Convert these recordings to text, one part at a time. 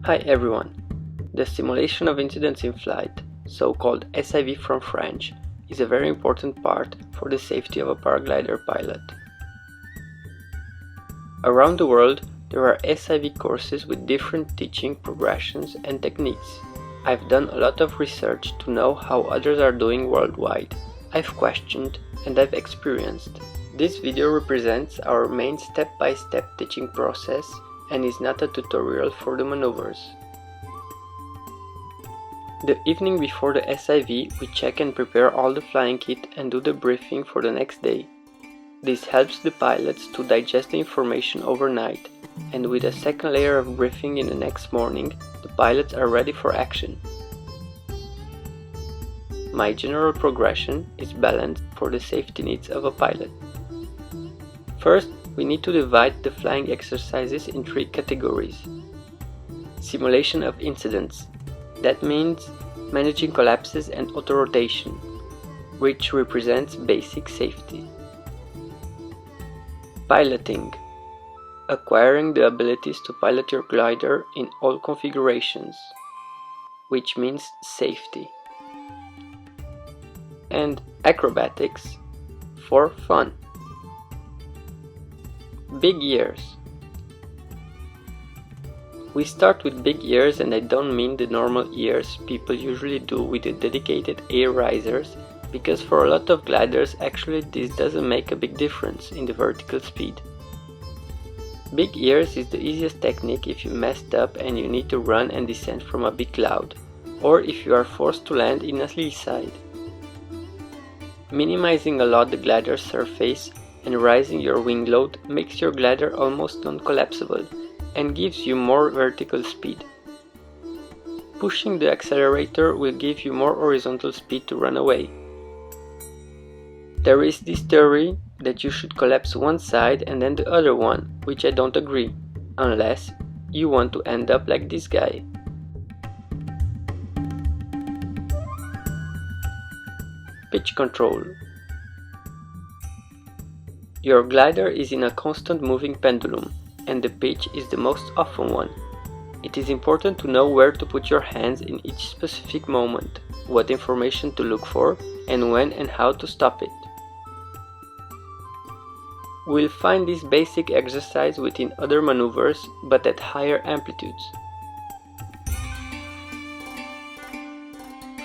Hi everyone! The simulation of incidents in flight, so-called SIV from French, is a very important part for the safety of a paraglider pilot. Around the world, there are SIV courses with different teaching progressions and techniques. I've done a lot of research to know how others are doing worldwide. I've questioned and I've experienced. This video represents our main step-by-step teaching process and is not a tutorial for the maneuvers. The evening before the SIV, we check and prepare all the flying kit and do the briefing for the next day. This helps the pilots to digest the information overnight, and with a second layer of briefing in the next morning, the pilots are ready for action. My general progression is balanced for the safety needs of a pilot. First, we need to divide the flying exercises in three categories. Simulation of incidents. That means managing collapses and auto-rotation, which represents basic safety. Piloting. Acquiring the abilities to pilot your glider in all configurations, which means safety. And acrobatics for fun. Big ears. We start with big ears, and I don't mean the normal ears people usually do with the dedicated air risers, because for a lot of gliders actually this doesn't make a big difference in the vertical speed. Big ears is the easiest technique if you messed up and you need to run and descend from a big cloud, or if you are forced to land in a hillside. Minimizing a lot the glider's surface and rising your wing load makes your glider almost non-collapsible and gives you more vertical speed. Pushing the accelerator will give you more horizontal speed to run away. There is this theory that you should collapse one side and then the other one, which I don't agree, unless you want to end up like this guy. Pitch control. Your glider is in a constant moving pendulum, and the pitch is the most often one. It is important to know where to put your hands in each specific moment, what information to look for, and when and how to stop it. We'll find this basic exercise within other maneuvers, but at higher amplitudes.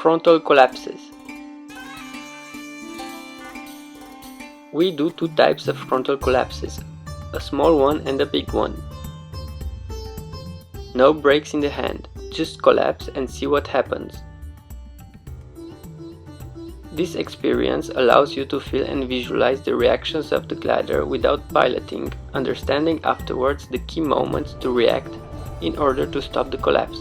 Frontal collapses. We do two types of frontal collapses, a small one and a big one. No brakes in the hand, just collapse and see what happens. This experience allows you to feel and visualize the reactions of the glider without piloting, understanding afterwards the key moments to react in order to stop the collapse.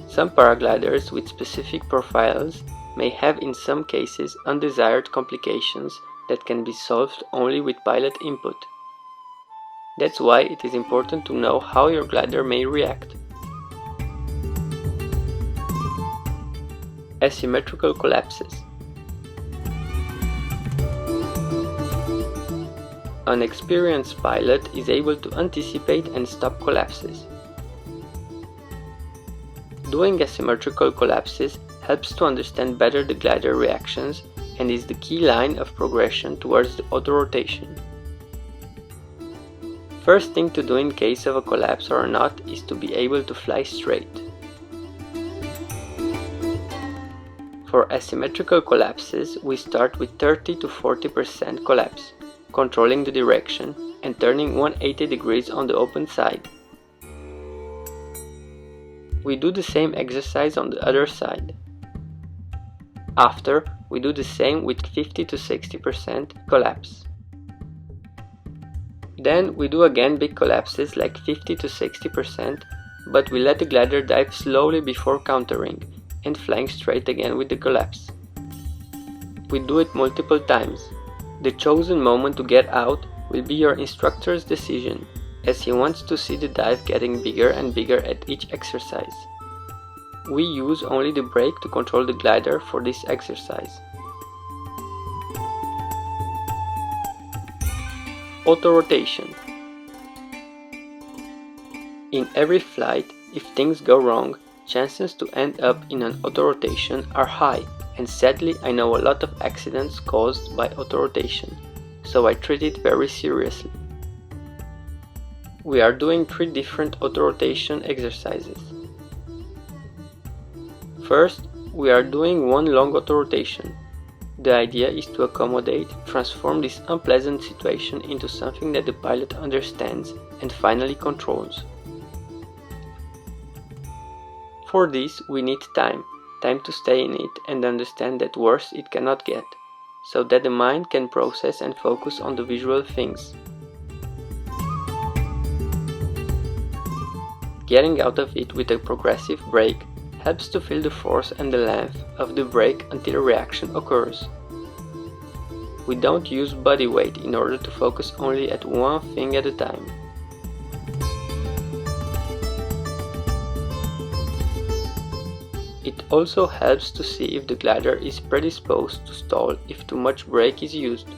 Some paragliders with specific profiles may have in some cases undesired complications that can be solved only with pilot input. That's why it is important to know how your glider may react. Asymmetrical collapses. An experienced pilot is able to anticipate and stop collapses. Doing asymmetrical collapses helps to understand better the glider reactions and is the key line of progression towards the auto-rotation. First thing to do in case of a collapse or not is to be able to fly straight. For asymmetrical collapses, we start with 30 to 40% collapse, controlling the direction and turning 180 degrees on the open side. We do the same exercise on the other side. After, we do the same with 50 to 60% collapse. Then we do again big collapses like 50 to 60%, but we let the glider dive slowly before countering and flying straight again with the collapse. We do it multiple times. The chosen moment to get out will be your instructor's decision, as he wants to see the dive getting bigger and bigger at each exercise. We use only the brake to control the glider for this exercise. Auto-rotation. In every flight, if things go wrong, chances to end up in an auto-rotation are high, and sadly I know a lot of accidents caused by auto-rotation, so I treat it very seriously. We are doing 3 different auto-rotation exercises. First, we are doing one long auto-rotation. The idea is to transform this unpleasant situation into something that the pilot understands and finally controls. For this, we need time to stay in it and understand that worse it cannot get, so that the mind can process and focus on the visual things. Getting out of it with a progressive brake helps to feel the force and the length of the brake until a reaction occurs. We don't use body weight in order to focus only at one thing at a time. It also helps to see if the glider is predisposed to stall if too much brake is used.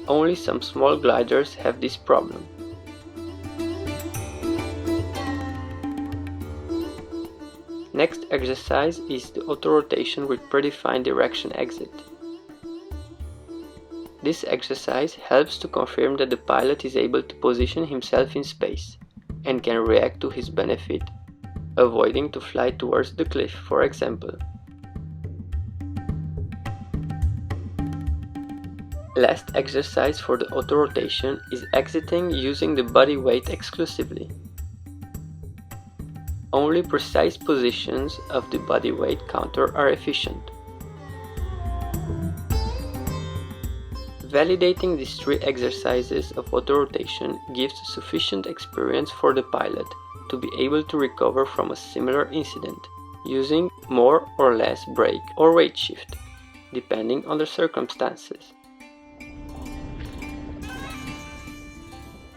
Only some small gliders have this problem. Next exercise is the auto-rotation with predefined direction exit. This exercise helps to confirm that the pilot is able to position himself in space and can react to his benefit, avoiding to fly towards the cliff, for example. Last exercise for the auto-rotation is exiting using the body weight exclusively. Only precise positions of the body weight counter are efficient. Validating these 3 exercises of auto-rotation gives sufficient experience for the pilot to be able to recover from a similar incident, using more or less brake or weight shift, depending on the circumstances.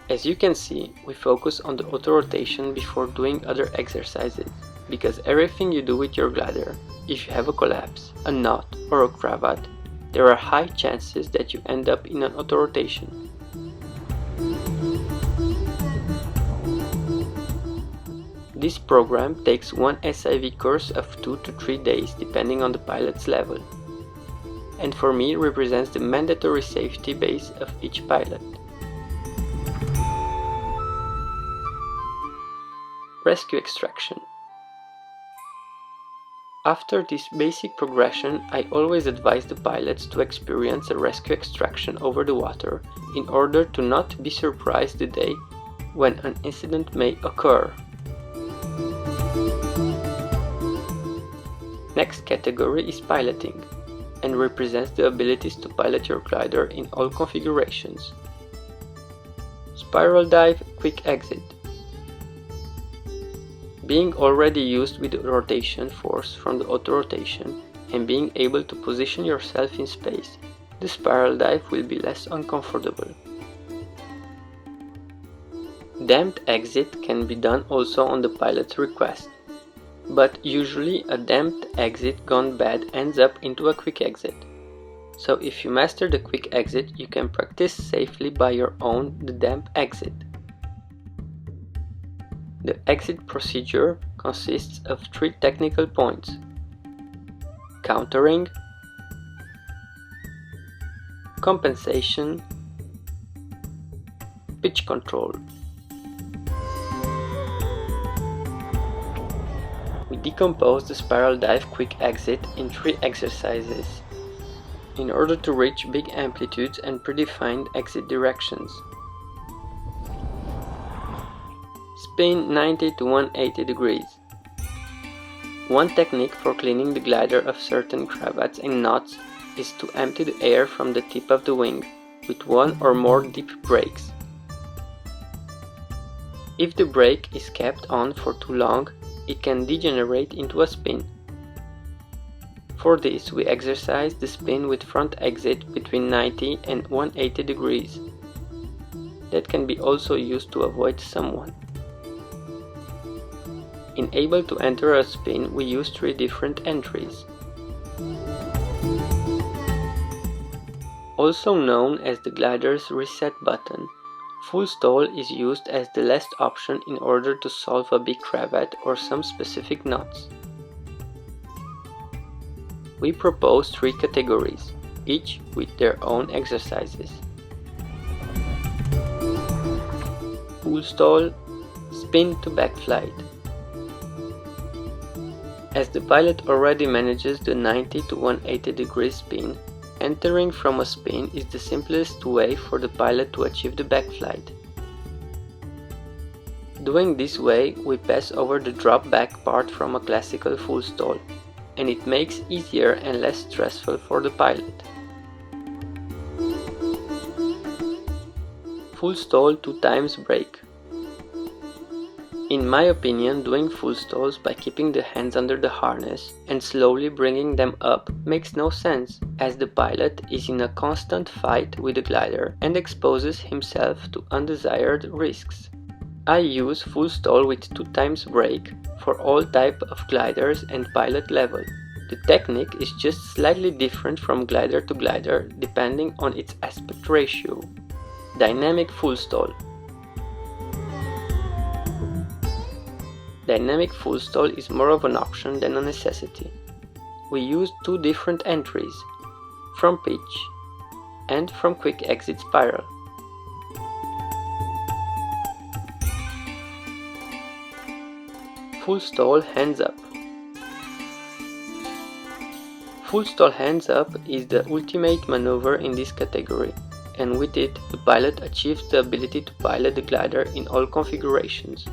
As you can see, we focus on the auto-rotation before doing other exercises, because everything you do with your glider, if you have a collapse, a knot or a cravat, there are high chances that you end up in an auto-rotation. This program takes one SIV course of 2 to 3 days depending on the pilot's level, and for me represents the mandatory safety base of each pilot. Rescue extraction. After this basic progression, I always advise the pilots to experience a rescue extraction over the water in order to not be surprised the day when an incident may occur. Next category is piloting, and represents the abilities to pilot your glider in all configurations. Spiral dive, quick exit. Being already used with the rotation force from the auto-rotation and being able to position yourself in space, the spiral dive will be less uncomfortable. Damped exit can be done also on the pilot's request, but usually a damped exit gone bad ends up into a quick exit. So if you master the quick exit, you can practice safely by your own the damped exit. The exit procedure consists of 3 technical points: countering, compensation, pitch control. We decompose the spiral dive quick exit in 3 exercises in order to reach big amplitudes and predefined exit directions. Spin 90 to 180 degrees. One technique for cleaning the glider of certain cravats and knots is to empty the air from the tip of the wing with 1 or more deep brakes. If the brake is kept on for too long, it can degenerate into a spin. For this, we exercise the spin with front exit between 90 and 180 degrees. That can be also used to avoid someone. In able to enter a spin, we use 3 different entries. Also known as the glider's reset button, Full stall is used as the last option in order to solve a big cravat or some specific knots. We propose 3 categories, each with their own exercises. Full stall, spin to back flight. As the pilot already manages the 90 to 180 degree spin, entering from a spin is the simplest way for the pilot to achieve the back flight. Doing this way, we pass over the drop back part from a classical full stall, and it makes easier and less stressful for the pilot. Full stall 2 times brake. In my opinion, doing full stalls by keeping the hands under the harness and slowly bringing them up makes no sense, as the pilot is in a constant fight with the glider and exposes himself to undesired risks. I use full stall with 2 times brake for all type of gliders and pilot level. The technique is just slightly different from glider to glider depending on its aspect ratio. Dynamic full stall. Dynamic full stall is more of an option than a necessity. We use 2 different entries, from pitch and from quick exit spiral. Full stall hands up. Full stall hands up is the ultimate maneuver in this category, and with it the pilot achieves the ability to pilot the glider in all configurations.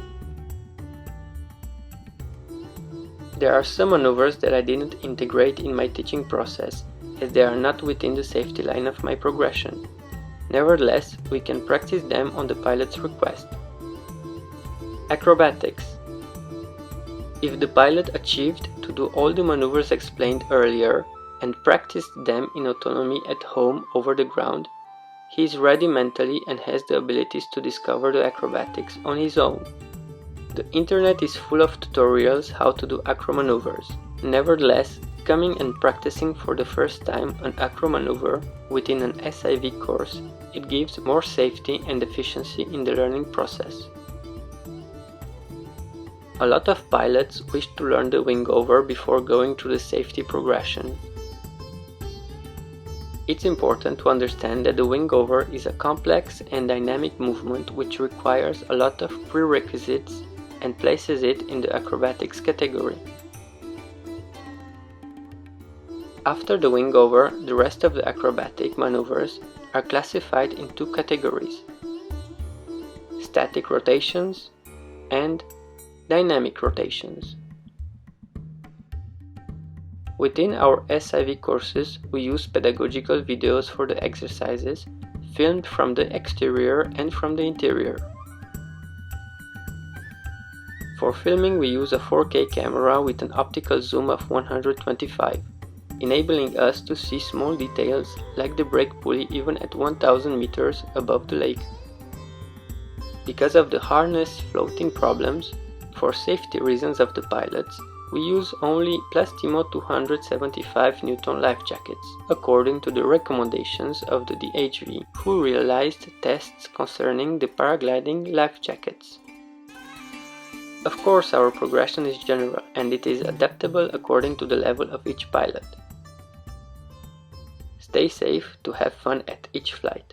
There are some maneuvers that I didn't integrate in my teaching process, as they are not within the safety line of my progression. Nevertheless, we can practice them on the pilot's request. Acrobatics. If the pilot achieved to do all the maneuvers explained earlier and practiced them in autonomy at home over the ground, he is ready mentally and has the abilities to discover the acrobatics on his own. The internet is full of tutorials how to do acro maneuvers. Nevertheless, coming and practicing for the first time an acro maneuver within an SIV course, it gives more safety and efficiency in the learning process. A lot of pilots wish to learn the wingover before going through the safety progression. It's important to understand that the wingover is a complex and dynamic movement which requires a lot of prerequisites and places it in the acrobatics category. After the wingover, the rest of the acrobatic maneuvers are classified in 2 categories: static rotations and dynamic rotations. Within our SIV courses, we use pedagogical videos for the exercises, filmed from the exterior and from the interior. For filming, we use a 4K camera with an optical zoom of 125, enabling us to see small details like the brake pulley even at 1000 meters above the lake. Because of the harness floating problems, for safety reasons of the pilots, we use only Plastimo 275 Newton life jackets, according to the recommendations of the DHV, who realized tests concerning the paragliding life jackets. Of course, our progression is general, and it is adaptable according to the level of each pilot. Stay safe to have fun at each flight.